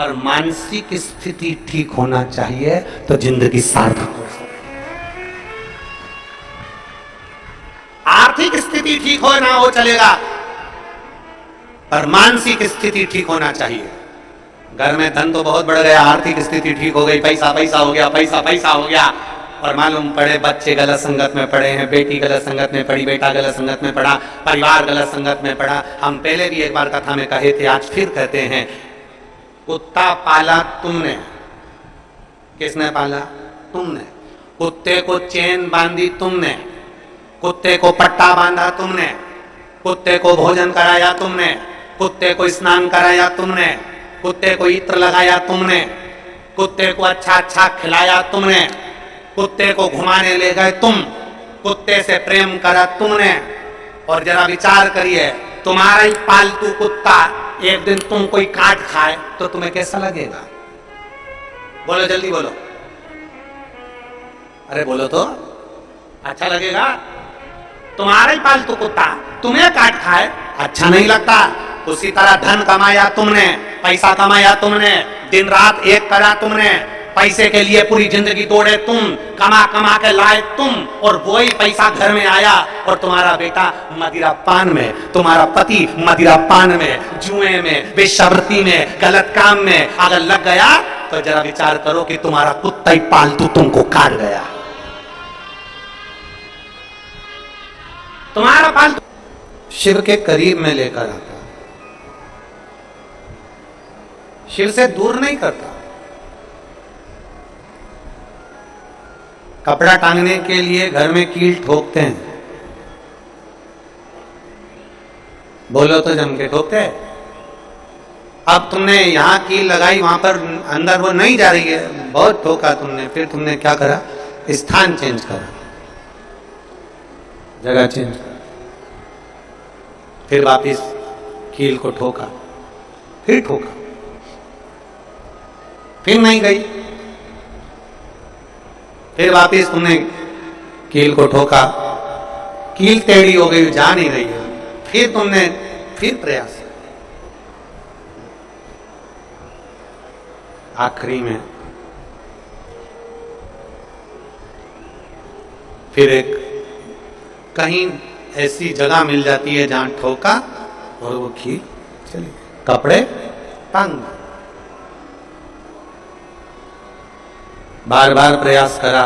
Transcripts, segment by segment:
पर मानसिक स्थिति ठीक होना चाहिए तो जिंदगी सार्थक हो सकती है। आर्थिक स्थिति ठीक हो ना हो चलेगा, पर मानसिक स्थिति ठीक होना चाहिए। घर में धन तो बहुत बढ़ गया, आर्थिक स्थिति ठीक हो गई, पैसा पैसा हो गया, पैसा पैसा हो गया, और मालूम पड़े बच्चे गलत संगत में पड़े हैं, बेटी गलत संगत में पड़ी, बेटा गलत संगत में पड़ा, परिवार गलत संगत में पड़ा। हम पहले भी एक बार कथा में कहे थे, आज फिर कहते हैं, कुत्ता पाला तुमने, किसने पाला? तुमने। कुत्ते को चेन बांधी तुमने, कुत्ते को पट्टा बांधा तुमने, कुत्ते को भोजन कराया तुमने, कुत्ते को स्नान कराया तुमने, कुत्ते को इत्र लगाया तुमने, कुत्ते को अच्छा अच्छा खिलाया तुमने, कुत्ते को घुमाने ले गए तुम, कुत्ते से प्रेम करा तुमने। और जरा विचार करिए, तुम्हारा ही पालतू कुत्ता एक दिन तुम कोई काट खाए तो तुम्हें कैसा लगेगा? बोलो जल्दी बोलो, अरे बोलो तो, अच्छा लगेगा? तुम्हारा ही पालतू कुत्ता तुम्हें काट खाए, अच्छा नहीं लगता? उसी तरह धन कमाया तुमने, पैसा कमाया तुमने, दिन रात एक करा तुमने, पैसे के लिए पूरी जिंदगी दौड़े तुम, कमा कमा के लाए तुम, और वही पैसा घर में आया और तुम्हारा बेटा मदिरा पान में, तुम्हारा पति मदिरा पान में, जुए में, बेशर्ती में, गलत काम में अगर लग गया तो जरा विचार करो कि तुम्हारा कुत्ता ही पालतू तुमको काट गया। तुम्हारा पालतू शिव के करीब में लेकर आता, शिव से दूर नहीं करता। कपड़ा टांगने के लिए घर में कील ठोकते हैं, बोलो तो जम के ठोकते हैं। अब तुमने यहां कील लगाई, वहां पर अंदर वो नहीं जा रही है, बहुत ठोका तुमने, फिर तुमने क्या करा? स्थान चेंज करा, जगह चेंज करा, फिर वापिस कील को ठोका, फिर ठोका, फिर नहीं गई, फिर वापिस तुमने कील को ठोका, कील टेढ़ी हो गई, जा नहीं रही है, फिर तुमने फिर प्रयास, आखिरी में फिर एक कहीं ऐसी जगह मिल जाती है जहां ठोका और वो कील चली, कपड़े टांग, बार बार प्रयास करा,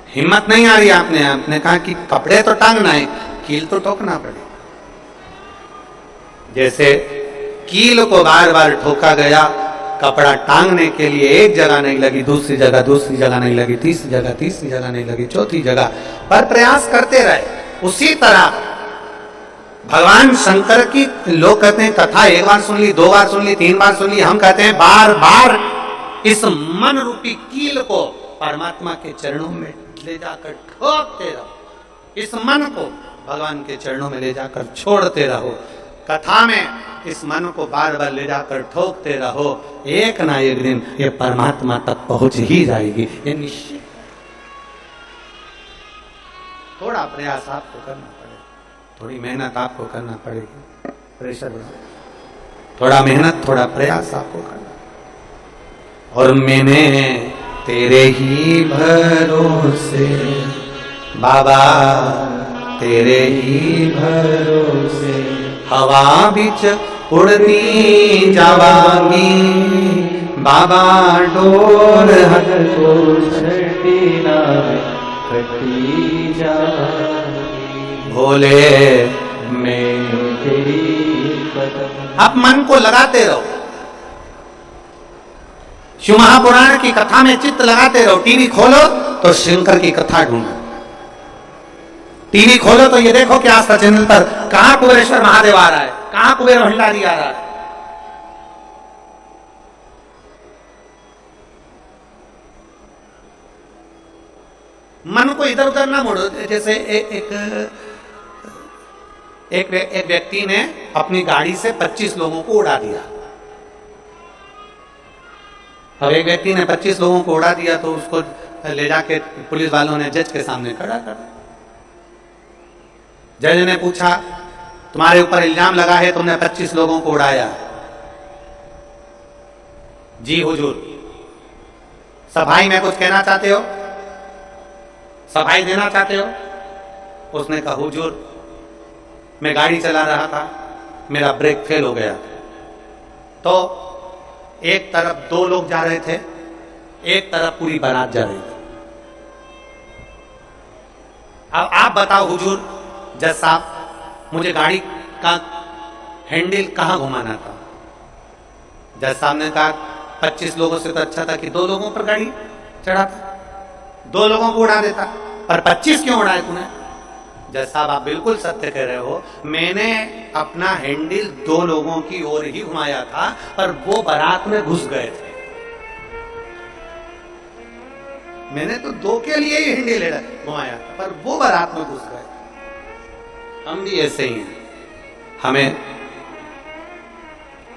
हिम्मत नहीं आ रही। आपने कहा कि कपड़े तो टांगना है, कील तो ठोकना पड़े। जैसे कील को बार बार ठोका गया, कपड़ा टांगने के लिए एक जगह नहीं लगी, दूसरी जगह नहीं लगी, तीसरी जगह नहीं लगी, चौथी जगह पर प्रयास करते रहे। उसी तरह भगवान शंकर की लोग कहते हैं कथा एक बार सुन ली, दो बार सुन ली, तीन बार सुन ली, हम कहते हैं बार बार इस मन रूपी कील को परमात्मा के चरणों में ले जाकर ठोकते रहो, इस मन को भगवान के चरणों में ले जाकर छोड़ते रहो। कथा में इस मन को बार बार ले जाकर ठोकते रहो, एक ना एक दिन ये परमात्मा तक पहुंच ही जाएगी, ये निश्चित। थोड़ा प्रयास आपको करना पड़ेगा, थोड़ी मेहनत आपको करना पड़ेगी, प्रेशर बढ़ा, थोड़ा मेहनत थोड़ा प्रयास आपको करना। और मैंने तेरे ही भरोसे बाबा, तेरे ही भरोसे हवा बिच उड़ती जावांगी बाबा, डोर हट को छटी ना कटी जाएगी, भोले मैं तेरी कदम। आप मन को लगाते रहो, शिव महापुराण की कथा में चित्त लगाते रहो। टीवी खोलो तो शंकर की कथा ढूंढो, टीवी खोलो तो ये देखो कि आस्था चैनल पर कहां कुबेरेश्वर महादेव आ रहा है, कहां कुबेर भंडारी आ रहा है। मन को इधर उधर ना मोड़ो। जैसे एक व्यक्ति ने अपनी गाड़ी से 25 लोगों को उड़ा दिया। अब एक व्यक्ति ने 25 लोगों को उड़ा दिया तो उसको ले जाके पुलिस वालों ने जज के सामने खड़ा कर दिया। जज ने पूछा, तुम्हारे ऊपर इल्जाम लगा है तुमने 25 लोगों को उड़ाया, जी हुजूर, सफाई में कुछ कहना चाहते हो, सफाई देना चाहते हो? उसने कहा हुजूर, मैं गाड़ी चला रहा था, मेरा ब्रेक फेल हो गया, तो एक तरफ 2 लोग जा रहे थे, एक तरफ पूरी बारात जा रही थी। अब आप बताओ हुजूर, जज साहब, मुझे गाड़ी का हैंडल कहां घुमाना था? जज साहब ने कहा 25 लोगों से तो अच्छा था कि 2 लोगों पर गाड़ी चढ़ाता, 2 लोगों को उड़ा देता, पर 25 क्यों उड़ाए तूने? जज साहब, आप बिल्कुल सत्य कह रहे हो, मैंने अपना हैंडल 2 लोगों की ओर ही घुमाया था, पर वो बारात में घुस गए थे। मैंने तो 2 के लिए ही हैंडल घुमाया था, पर वो बारात में घुस गए। हम भी ऐसे ही हैं, हमें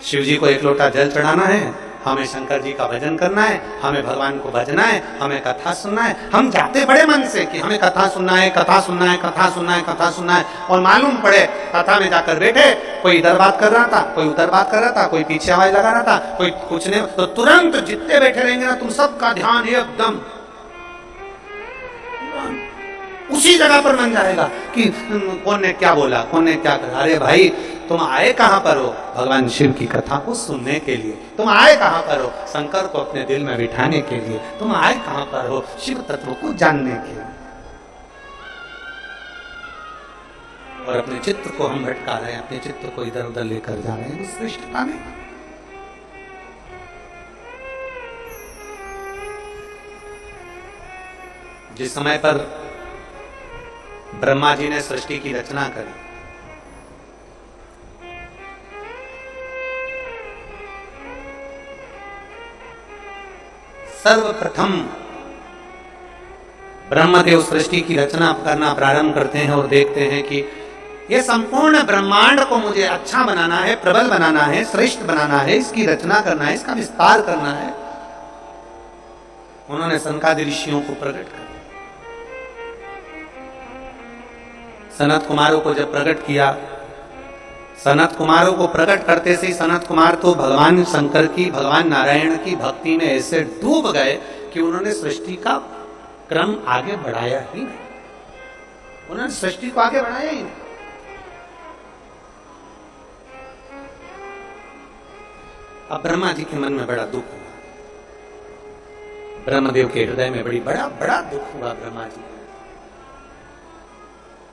शिव जी को 1 लोटा जल चढ़ाना है, हमें शंकर जी का भजन करना है, हमें भगवान को भजना है, हमें कथा सुनना है। हम जाते बड़े मन से कि हमें कथा सुनना है, कथा सुनना है, कथा सुनना है, कथा सुनना है, और मालूम पड़े कथा में जाकर बैठे, कोई इधर बात कर रहा था, कोई उधर बात कर रहा था, कोई पीछे आवाज लगा रहा था, कोई कुछ नहीं, तो तुरंत जितने बैठे रहेंगे ना, तुम सबका ध्यान एकदम उसी जगह पर मन जाएगा कि कौन ने क्या बोला, कौन ने क्या कहा। अरे भाई, तुम आए कहां पर हो? भगवान शिव की कथा को सुनने के लिए। तुम आए कहां पर हो? शंकर को अपने दिल में बिठाने के लिए। तुम आए कहां पर हो? शिव तत्व को जानने के लिए। और अपने चित्त को हम भटका रहे हैं, अपने चित्त को इधर उधर लेकर जा रहे हैं, श्रेष्ठता नहीं। जिस समय पर ब्रह्मा जी ने सृष्टि की रचना करी, सर्वप्रथम ब्रह्मदेव सृष्टि की रचना करना प्रारंभ करते हैं और देखते हैं कि यह संपूर्ण ब्रह्मांड को मुझे अच्छा बनाना है, प्रबल बनाना है, श्रेष्ठ बनाना है, इसकी रचना करना है, इसका विस्तार करना है। उन्होंने सनकादि ऋषियों को प्रकट किया। सनत कुमारों को जब प्रकट किया, सनत कुमारों को प्रकट करते से सनत कुमार तो भगवान शंकर की, भगवान नारायण की भक्ति में ऐसे डूब गए कि उन्होंने सृष्टि का क्रम आगे बढ़ाया ही नहीं। उन्होंने सृष्टि को आगे बढ़ाया ही नहीं। अब ब्रह्मा जी के मन में बड़ा दुख हुआ, ब्रह्मदेव के हृदय में बड़ा दुख हुआ।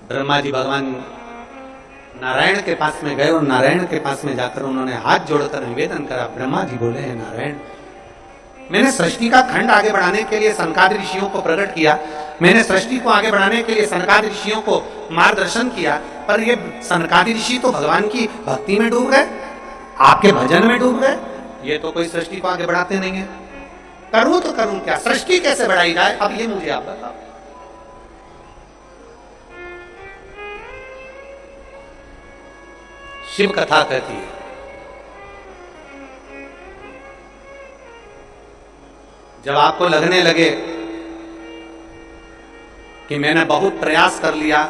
ब्रह्मा जी भगवान नारायण के पास में गए और नारायण के पास में जाकर उन्होंने हाथ जोड़कर निवेदन करा। ब्रह्मा जी बोले, हैं नारायण, मैंने सृष्टि का खंड आगे बढ़ाने के लिए सनकादि ऋषियों को प्रकट किया, मैंने सृष्टि को आगे बढ़ाने के लिए सनकादि ऋषियों को मार्गदर्शन किया, पर ये सनकादि ऋषि तो भगवान की भक्ति में डूब गए, आपके भजन में डूब गए, ये तो कोई सृष्टि को आगे बढ़ाते नहीं है। करूं तो करूं क्या, सृष्टि कैसे बढ़ाई जाए, अब ये मुझे आप बताओ। शिव कथा कहती है, जब आपको लगने लगे कि मैंने बहुत प्रयास कर लिया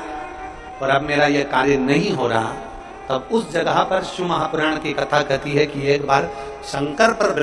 और अब मेरा यह कार्य नहीं हो रहा, तब उस जगह पर शिव महापुराण की कथा कहती है कि एक बार शंकर पर